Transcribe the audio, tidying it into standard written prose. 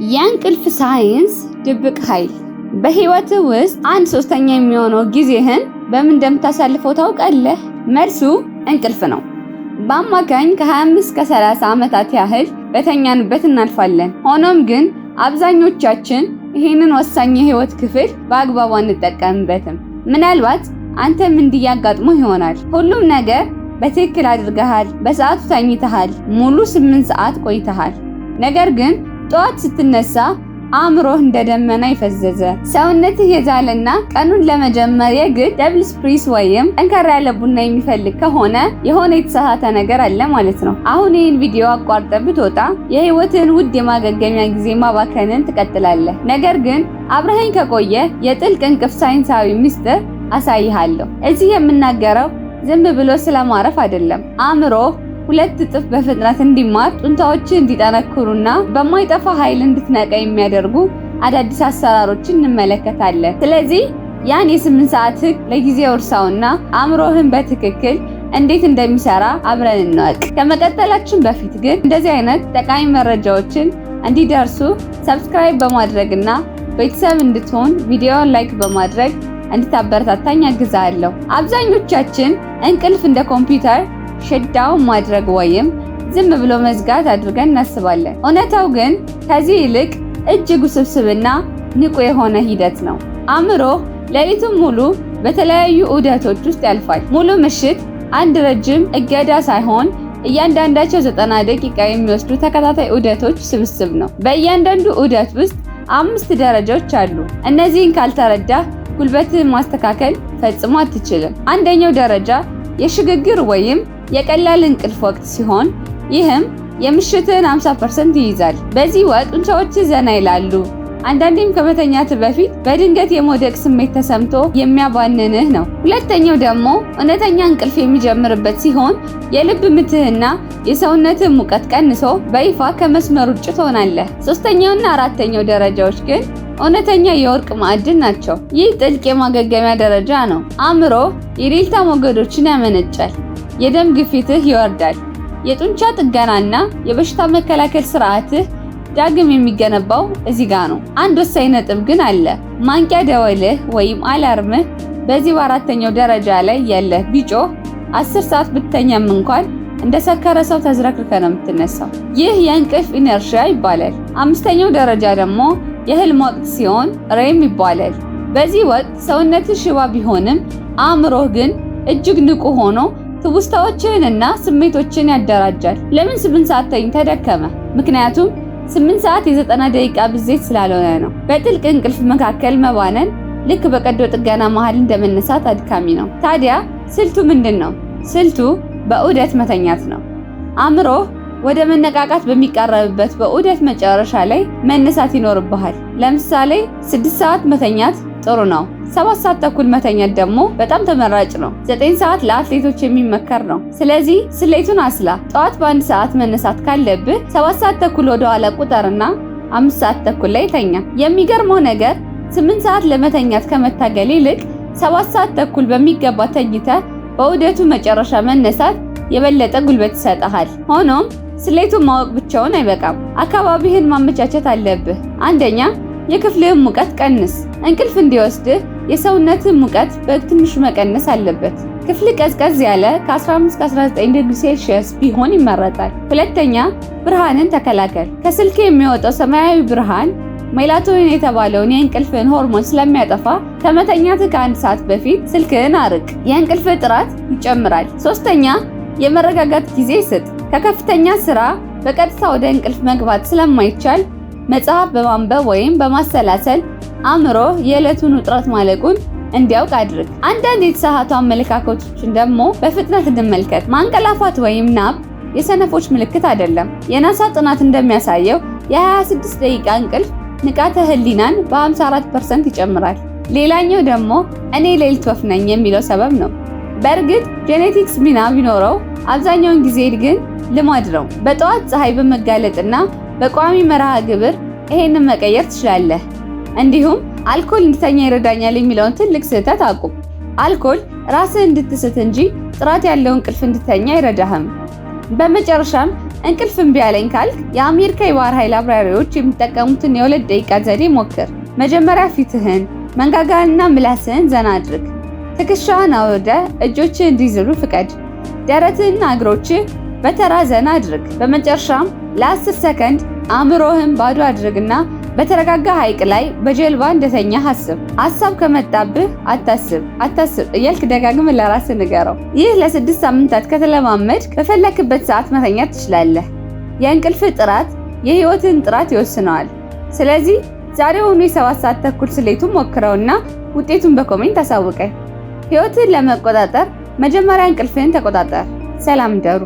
የእንቅልፍ ሳይንስ ድብቅ ኃይል። በህይወት ውስጥ 1/3 የሚሆነው ጊዜህን በምን እንደምታሳልፈው ታውቃለህ? መልሱ እንቅልፍ ነው። በአማካኝ ከ25 እስከ 30 ዓመታት ያህል በተኛንበት እናልፋለን። ሆኖም ግን አብዛኞቻችን ይህንን ወሳኝ የህይወት ክፍል በአግባቡ አንጠቀምበትም። ምናልባት አንተም እንዲያጋጥሞ ይሆናል። ሁሉም ነገር በትክክል አድርገሃል፣ በሰዓቱ ተኝተሃል፣ ሙሉ 8 ሰዓት ቆይተሃል። ነገር ግን ጠዋት ስትነሳ አእምሮህ እንደ ደመና ይፈዘዘ፣ ሰውነትህ የዛለና ቀኑን ለመጀመር የግድ ደብል ስፕሪስ ወይም ጠንከር ያለ ቡና የሚፈልግ ከሆነ የሆነ የተሳሳተ ነገር አለ ማለት ነው። አሁን ይህን ቪዲዮ አቋርጠህ ብትወጣ የህይወትህን ውድ የማገገሚያ ጊዜ ማባከንን ትቀጥላለህ። ነገር ግን አብረኸኝ ከቆየ የጥልቅ እንቅልፍ ሳይንሳዊ ምስጢር አሳይሃለሁ። እዚህ የምናገረው ዝም ብሎ ስለማረፍ አይደለም። አእምሮህ 2 እጥፍ በፍጥነት እንዲማር፣ ጡንቻዎችን እንዲጠነክሩና በማይጠፋ ኃይል እንድትነቃ የሚያደርጉ አዳዲስ አሰራሮችን እንመለከታለን። ስለዚህ ያን የ8 ሰዓት ህግ ለጊዜው እርሳውና አእምሮህን በትክክል እንዴት እንደሚሰራ አብረን እንወቅ። ከመቀጠላችን በፊት ግን እንደዚህ አይነት ጠቃሚ መረጃዎችን እንዲደርሱ ሰብስክራይብ በማድረግና ቤተሰብ እንድትሆን ቪዲዮውን ላይክ በማድረግ እንድታበረታታኝ አግዛለሁ። አብዛኞቻችን እንቅልፍ እንደ ኮምፒውተር ሸትዳውን ማድረግ ወይም ዝም ብሎ መዝጋት አድርገን እናስባለን። እውነታው ግን ከዚህ ይልቅ እጅግ ውስብስብና ንቁ የሆነ ሂደት ነው። አእምሮ ሌሊቱን ሙሉ በተለያዩ ዑደቶች ውስጥ ያልፋል። ሙሉ ምሽት አንድ ረጅም እገዳ ሳይሆን እያንዳንዳቸው 90 ደቂቃ የሚወስዱ ተከታታይ ዑደቶች ስብስብ ነው። በእያንዳንዱ ዑደት ውስጥ 5 ደረጃዎች አሉ። እነዚህን ካልተረዳህ ጉልበትህን ማስተካከል ፈጽሞ አትችልም። አንደኛው ደረጃ የሽግግር ወይም የቀላል እንቅልፍ ወቅት ሲሆን ይህም የምሽትን 50% ይይዛል። በዚህ ወቅት ጡንቻዎች ዘና ይላሉ። አንዳንዴም ከመተኛት በፊት በድንገት የመውደቅ ስሜት ተሰምቶ የሚያባንንህ ነው። ሁለተኛው ደግሞ እውነተኛ እንቅልፍ የሚጀምርበት ሲሆን የልብ ምትህና የሰውነትህ ሙቀት ቀንሶ በይፋ ከመስመር ውጭ ትሆናለህ። ሶስተኛውና አራተኛው ደረጃዎች ግን እውነተኛ የወርቅ ማዕድን ናቸው። ይህ ጥልቅ የማገገሚያ ደረጃ ነው። አእምሮ የዴልታ ሞገዶችን ያመነጫል። የደም ግፊትህ ይወርዳል። የጡንቻ ጥገናና የበሽታ መከላከል ስርዓትህ ዳግም የሚገነባው እዚህ ጋር ነው። አንድ ወሳኝ ነጥብ ግን አለ። ማንቂያ ደወልህ ወይም አላርምህ በዚህ በአራተኛው ደረጃ ላይ ያለ ቢጮህ 10 ሰዓት ብትተኛም እንኳን እንደ ሰከረ ሰው ተዝረክርከ ነው የምትነሳው። ይህ የእንቅልፍ ኢነርሺያ ይባላል። አምስተኛው ደረጃ ደግሞ የህልም ወቅት ሲሆን ሬም ይባላል። በዚህ ወቅት ሰውነትህ ሽባ ቢሆንም አእምሮህ ግን እጅግ ንቁ ሆኖ ትውስታዎችንና ስሜቶችን ያደራጃል። ለምን 8 ሰዓት ተኝተህ ደከመ? ምክንያቱም 8 ሰዓት የ90 ደቂቃ ብዜት ስላልሆነ ነው። በጥልቅ እንቅልፍ መካከል መባነን ልክ በቀዶ ጥገና መሃል እንደመነሳት አድካሚ ነው። ታዲያ ስልቱ ምንድን ነው? ስልቱ በዑደት መተኛት ነው። አእምሮህ ወደ መነቃቃት በሚቃረብበት በዑደት መጨረሻ ላይ መነሳት ይኖርብሃል። ለምሳሌ 6 ሰዓት መተኛት ጥሩ ነው። 7 ሰዓት ተኩል መተኛት ደግሞ በጣም ተመራጭ ነው። 9 ሰዓት ለአትሌቶች የሚመከር ነው። ስለዚህ ስሌቱን አስላ። ጠዋት በ1 ሰዓት መነሳት ካለብህ 7 ሰዓት ተኩል ወደ ኋላ ቁጠርና 5 ሰዓት ተኩል ላይ ተኛ። የሚገርመው ነገር 8 ሰዓት ለመተኛት ከመታገል ይልቅ 7 ሰዓት ተኩል በሚገባ ተኝተህ በዑደቱ መጨረሻ መነሳት የበለጠ ጉልበት ይሰጥሃል። ሆኖም ስሌቱን ማወቅ ብቻውን አይበቃም። አካባቢህን ማመቻቸት አለብህ። አንደኛ የክፍልህን ሙቀት ቀንስ። እንቅልፍ እንዲወስድህ የሰውነትህ ሙቀት በትንሹ መቀነስ አለበት። ክፍል ቀዝቀዝ ያለ ከ15 እስከ 19 ዲግሪ ሴልሺየስ ቢሆን ይመረጣል። ሁለተኛ ብርሃንን ተከላከል። ከስልክ የሚወጣው ሰማያዊ ብርሃን ሜላቶኒን የተባለውን የእንቅልፍን ሆርሞን ስለሚያጠፋ ከመተኛትህ ከ1 ሰዓት በፊት ስልክህን አርቅ። የእንቅልፍ ጥራት ይጨምራል። ሶስተኛ የመረጋጋት ጊዜ ስጥ። ከከፍተኛ ስራ በቀጥታ ወደ እንቅልፍ መግባት ስለማይቻል መጽሐፍ በማንበብ ወይም በማሰላሰል አእምሮ የዕለቱን ውጥረት ማለቁን እንዲያውቅ አድርግ። አንዳንድ የተሳሳቱ አመለካከቶችን ደግሞ በፍጥነት እንመልከት። ማንቀላፋት ወይም ናፕ የሰነፎች ምልክት አይደለም። የናሳ ጥናት እንደሚያሳየው የ26 ደቂቃ እንቅልፍ ንቃተ ህሊናን በ54% ይጨምራል። ሌላኛው ደግሞ እኔ ሌሊት ወፍ ነኝ የሚለው ሰበብ ነው። በእርግጥ ጄኔቲክስ ሚና ቢኖረው አብዛኛውን ጊዜ ግን ልማድ ነው። በጠዋት ፀሐይ በመጋለጥና በቋሚ መርሃ ግብር ይሄንን መቀየር ትችላለህ። እንዲሁም አልኮል እንድተኛ ይረዳኛል የሚለውን ትልቅ ስህተት አቁም። አልኮል ራስህ እንድትስት እንጂ ጥራት ያለው እንቅልፍ እንድተኛ አይረዳህም። በመጨረሻም እንቅልፍ እምቢ አለኝ ካልክ የአሜሪካ የባህር ኃይል አብራሪዎች የሚጠቀሙትን የ2 ደቂቃ ዘዴ ሞክር። መጀመሪያ ፊትህን፣ መንጋጋህንና ምላስህን ዘና አድርግ። ትከሻህን አውርደ እጆችህ እንዲዝሉ ፍቀድ። ደረትህንና እግሮችህ በተራ ዘና አድርግ። በመጨረሻም ለ10 ሰከንድ አእምሮህን ባዶ አድርግና በተረጋጋ ሐይቅ ላይ በጀልባ እንደተኛ አስብ። ሐሳብ ከመጣብህ አታስብ እያልክ ደጋግመህ ለራስህ ንገረው። ይህ ለ6 ሳምንታት ከተለማመድ በፈለክበት ሰዓት መተኛት ትችላለህ። የእንቅልፍ ጥራት የህይወትን ጥራት ይወስነዋል። ስለዚህ ዛሬውኑ የ7 ሰዓት ተኩል ስሌቱን ሞክረውና ውጤቱን በኮሜንት አሳውቀኝ። ህይወትን ለመቆጣጠር መጀመሪያ እንቅልፍህን ተቆጣጠር። ሰላም ደሩ።